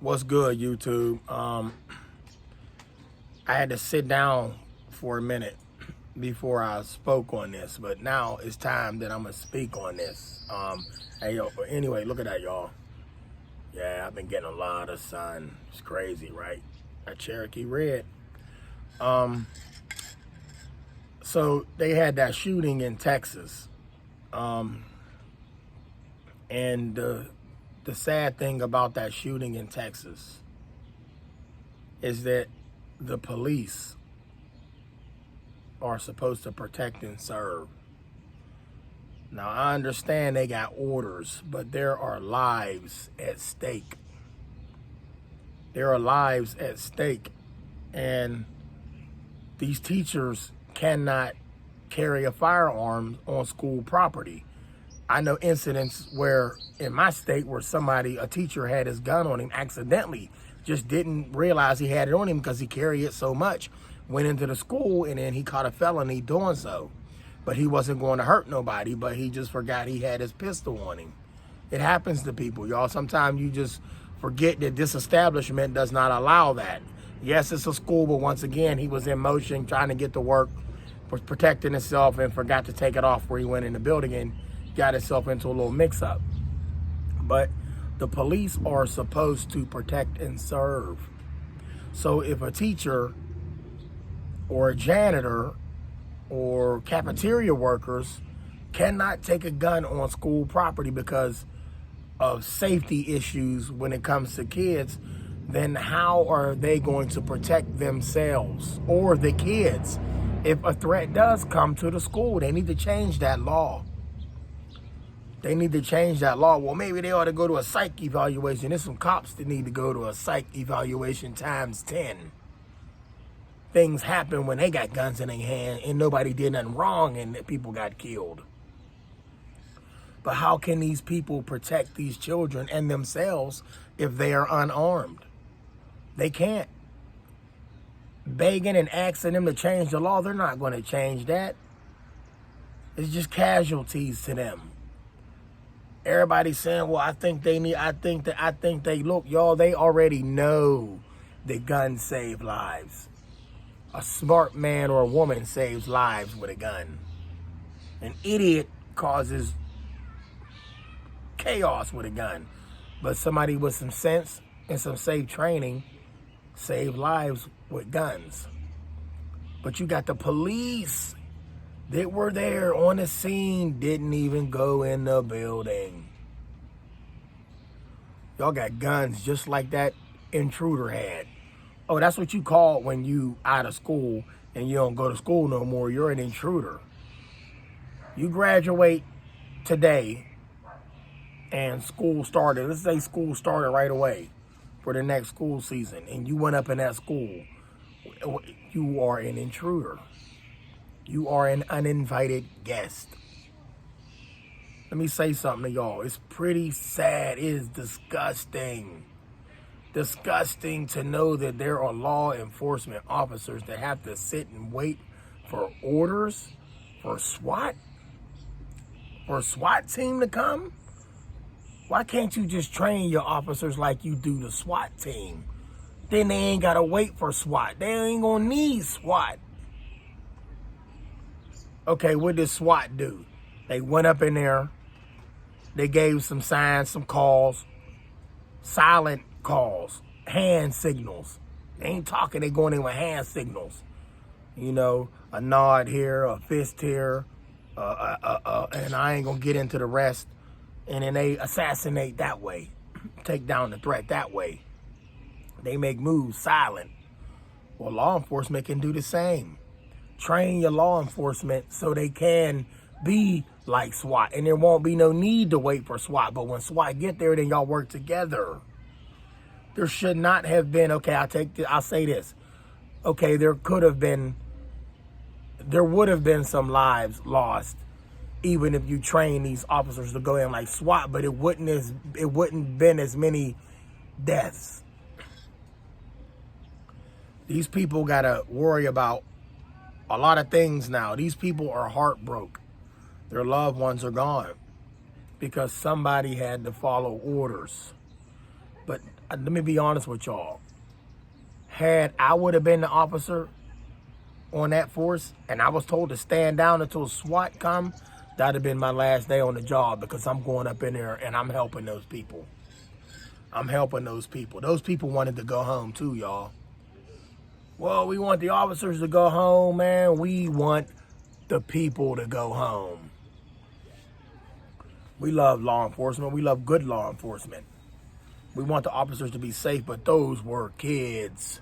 What's good, YouTube? I had to sit down for a minute before I spoke on this, but now it's time that I'm gonna speak on this. Hey, yo, but anyway, look at that, y'all. Yeah, I've been getting a lot of sun. It's crazy, right? A Cherokee Red. Um, so they had that shooting in Texas, and the sad thing about that shooting in Texas is that the police are supposed to protect and serve. Now, I understand they got orders, but there are lives at stake. There are lives at stake, and these teachers cannot carry a firearm on school property. I know incidents where in my state where a teacher had his gun on him accidentally, just didn't realize he had it on him because he carried it so much, went into the school, and then he caught a felony doing so. But he wasn't going to hurt nobody, but he just forgot he had his pistol on him. It happens to people, y'all. Sometimes you just forget that this establishment does not allow that. Yes, it's a school, but once again, he was in motion trying to get to work, was protecting himself, and forgot to take it off where he went in the building and got himself into a little mix-up. But the police are supposed to protect and serve. So if a teacher or a janitor or cafeteria workers cannot take a gun on school property because of safety issues when it comes to kids, then how are they going to protect themselves or the kids if a threat does come to the school? They need to change that law. They need to change that law. Well, maybe they ought to go to a psych evaluation. There's some cops that need to go to a psych evaluation times 10. Things happen when they got guns in their hand and nobody did nothing wrong and people got killed. But how can these people protect these children and themselves if they are unarmed? They can't. Begging and asking them to change the law, they're not going to change that. It's just casualties to them. Everybody's saying, well, I think they look, y'all, they already know that guns save lives. A smart man or a woman saves lives with a gun. An idiot causes chaos with a gun. But somebody with some sense and some safe training save lives with guns. But you got the police that were there on the scene, didn't even go in the building. Y'all got guns just like that intruder had. Oh, that's what you call when you out of school and you don't go to school no more. You're an intruder. You graduate today and school started. Let's say school started right away for the next school season and you went up in that school. You are an intruder. You are an uninvited guest. Let me say something to y'all. It's pretty sad. It is disgusting. Disgusting to know that there are law enforcement officers that have to sit and wait for orders for a SWAT team to come. Why can't you just train your officers like you do the SWAT team? Then they ain't got to wait for SWAT. They ain't going to need SWAT. Okay, what did SWAT do? They went up in there. They gave some signs, some calls, silent calls, hand signals. They ain't talking, they going in with hand signals. You know, a nod here, a fist here, and I ain't gonna get into the rest. And then they assassinate that way, take down the threat that way. They make moves silent. Well, law enforcement can do the same. Train your law enforcement so they can be like SWAT, and there won't be no need to wait for SWAT. But when SWAT get there, then y'all work together. There should not have been, okay, I'll say this. Okay, there would have been some lives lost, even if you train these officers to go in like SWAT, but it wouldn't been as many deaths. These people gotta worry about a lot of things now. These people are heartbroken. Their loved ones are gone because somebody had to follow orders. But let me be honest with y'all. Had I would have been the officer on that force and I was told to stand down until SWAT come, that'd have been my last day on the job, because I'm going up in there and I'm helping those people. I'm helping those people. Those people wanted to go home too, y'all. Well, we want the officers to go home, man. We want the people to go home. We love law enforcement. We love good law enforcement. We want the officers to be safe, but those were kids.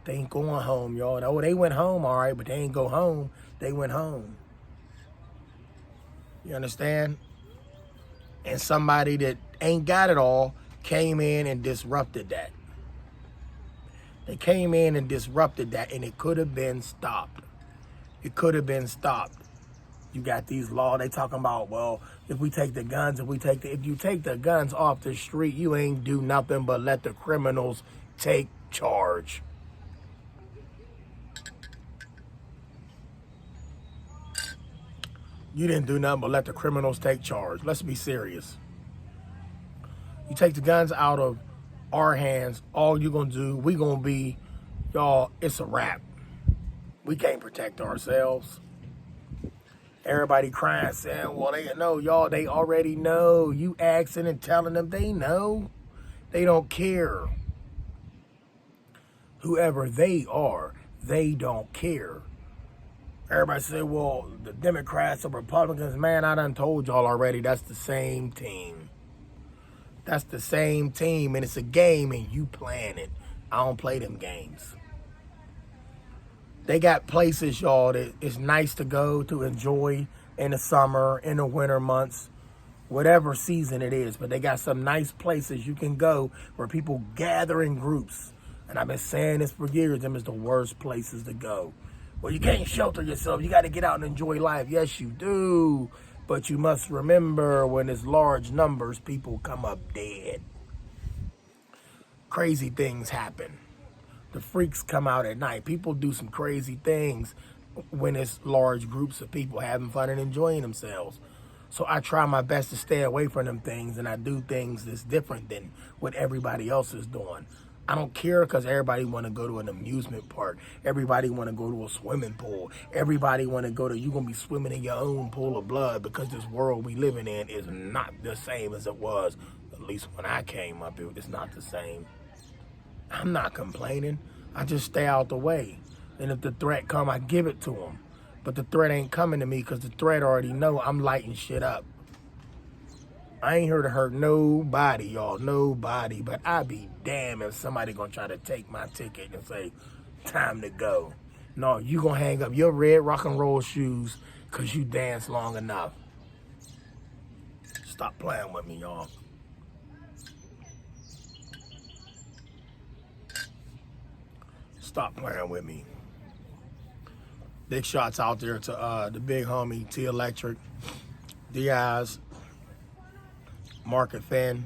They ain't going home, y'all. No, they went home, all right, but they ain't go home. They went home. You understand? And somebody that ain't got it all came in and disrupted that. They came in and disrupted that, and it could have been stopped. It could have been stopped. You got these laws, they talking about, well, if you take the guns off the street, you ain't do nothing but let the criminals take charge. You didn't do nothing but let the criminals take charge. Let's be serious. You take the guns out of our hands, all you're going to do, we going to be, y'all, it's a wrap. We can't protect ourselves. Everybody crying, saying, well, they know, y'all, they already know. You asking and telling them, they know. They don't care. Whoever they are, they don't care. Everybody say, well, the Democrats or Republicans, man, I done told y'all already, that's the same team. That's the same team, and it's a game, and you playing it. I don't play them games. They got places, y'all, that it's nice to go to enjoy in the summer, in the winter months, whatever season it is. But they got some nice places you can go where people gather in groups. And I've been saying this for years, them is the worst places to go. Well, you can't shelter yourself. You got to get out and enjoy life. Yes, you do. But you must remember, when it's large numbers, people come up dead. Crazy things happen. The freaks come out at night. People do some crazy things when it's large groups of people having fun and enjoying themselves. So I try my best to stay away from them things, and I do things that's different than what everybody else is doing. I don't care, because everybody want to go to an amusement park. Everybody want to go to a swimming pool. Everybody want to go to, you're going to be swimming in your own pool of blood, because this world we living in is not the same as it was. At least when I came up, it's not the same. I'm not complaining. I just stay out the way. And if the threat come, I give it to them. But the threat ain't coming to me, because the threat already know I'm lighting shit up. I ain't here to hurt nobody, y'all, nobody. But I be damn if somebody gonna try to take my ticket and say, time to go. No, you gonna hang up your red rock and roll shoes because you danced long enough. Stop playing with me, y'all. Stop playing with me. Big shots out there to the big homie, T Electric, Diaz, Market Finn,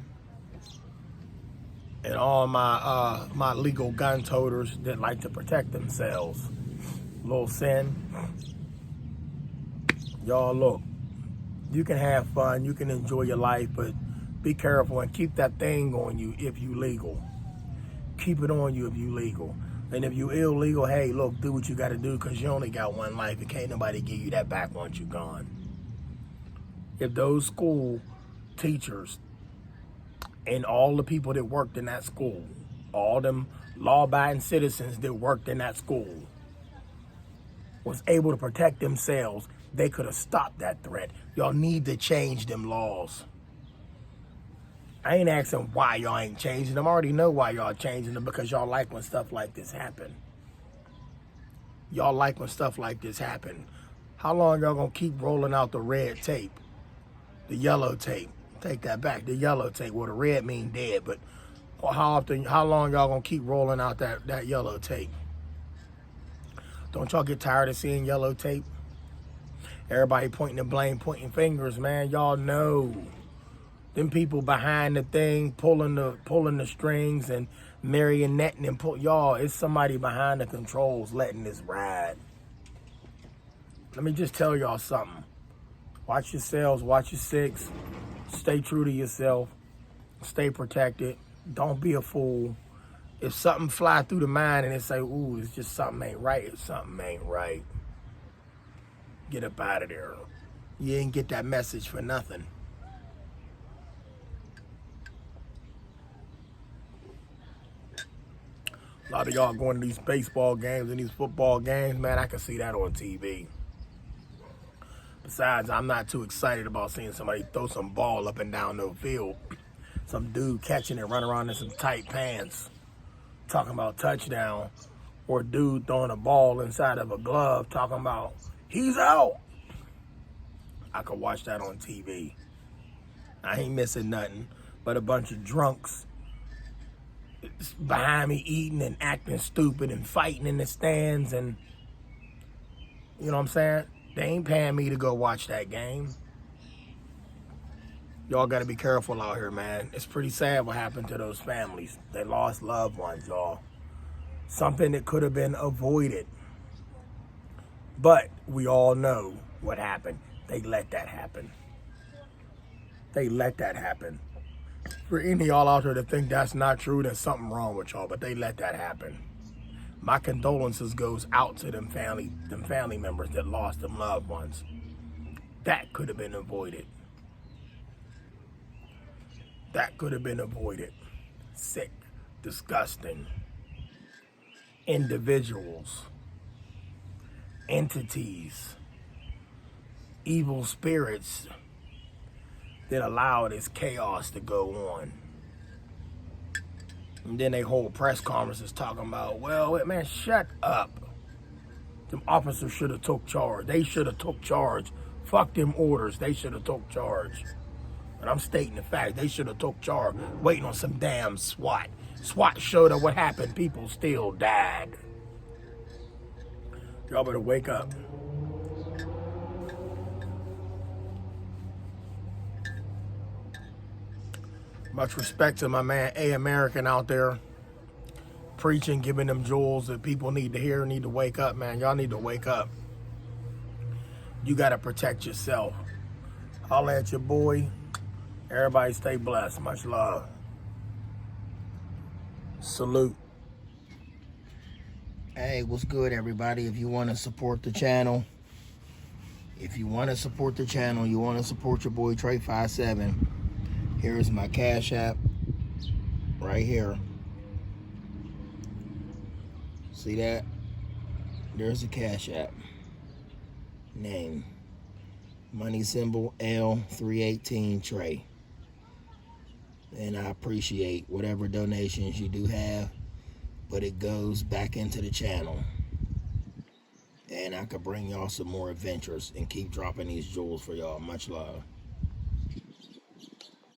and all my legal gun toters that like to protect themselves. Lil Sin. Y'all, look, you can have fun, you can enjoy your life, but be careful and keep that thing on you if you legal. Keep it on you if you legal. And if you illegal, hey, look, do what you got to do, because you only got one life, and can't nobody give you that back once you're gone. If those school teachers and all the people that worked in that school, all them law-abiding citizens that worked in that school, was able to protect themselves, they could have stopped that threat. Y'all need to change them laws. I ain't asking why y'all ain't changing them. I already know why y'all changing them, because y'all like when stuff like this happen. Y'all like when stuff like this happen. How long y'all gonna keep rolling out the red tape? The yellow tape. Take that back. The yellow tape. Well, the red mean dead, but how long y'all gonna keep rolling out that yellow tape? Don't y'all get tired of seeing yellow tape? Everybody pointing the blame, pointing fingers, man. Y'all know. Them people behind the thing, pulling the strings and marionetting and y'all, it's somebody behind the controls letting this ride. Let me just tell y'all something. Watch yourselves, watch your six, stay true to yourself, Stay protected. Don't be a fool. If something fly through the mind and it say, ooh, it's just something ain't right, if something ain't right, get up out of there. You ain't get that message for nothing. A lot of y'all going to these baseball games and these football games, man, I can see that on TV. Besides, I'm not too excited about seeing somebody throw some ball up and down the field. Some dude catching it, run around in some tight pants, talking about touchdown, or dude throwing a ball inside of a glove, talking about he's out. I could watch that on TV. I ain't missing nothing but a bunch of drunks behind me eating and acting stupid and fighting in the stands, and you know what I'm saying? They ain't paying me to go watch that game. Y'all got to be careful out here, man. It's pretty sad what happened to those families. They lost loved ones, y'all. Something that could have been avoided. But we all know what happened. They let that happen. They let that happen. For any of y'all out there that think that's not true, there's something wrong with y'all, but they let that happen. My condolences goes out to them family members that lost them loved ones. That could have been avoided. That could have been avoided. Sick, disgusting individuals, entities, evil spirits that allow this chaos to go on. And then they hold press conferences talking about, well, man, shut up. Them officers should have took charge. They should have took charge. Fuck them orders. They should have took charge. But I'm stating the fact. They should have took charge. Waiting on some damn SWAT. SWAT showed up what happened. People still died. Y'all better wake up. Much respect to my man A American out there. Preaching, giving them jewels that people need to hear, need to wake up, man. Y'all need to wake up. You got to protect yourself. Holla at your boy. Everybody stay blessed. Much love. Salute. Hey, what's good, everybody? If you want to support the channel, you want to support your boy Trey 57, here's my Cash App right here. See that? There's the Cash App. Name. Money symbol L318 Trey. And I appreciate whatever donations you do have, but it goes back into the channel. And I could bring y'all some more adventures and keep dropping these jewels for y'all. Much love.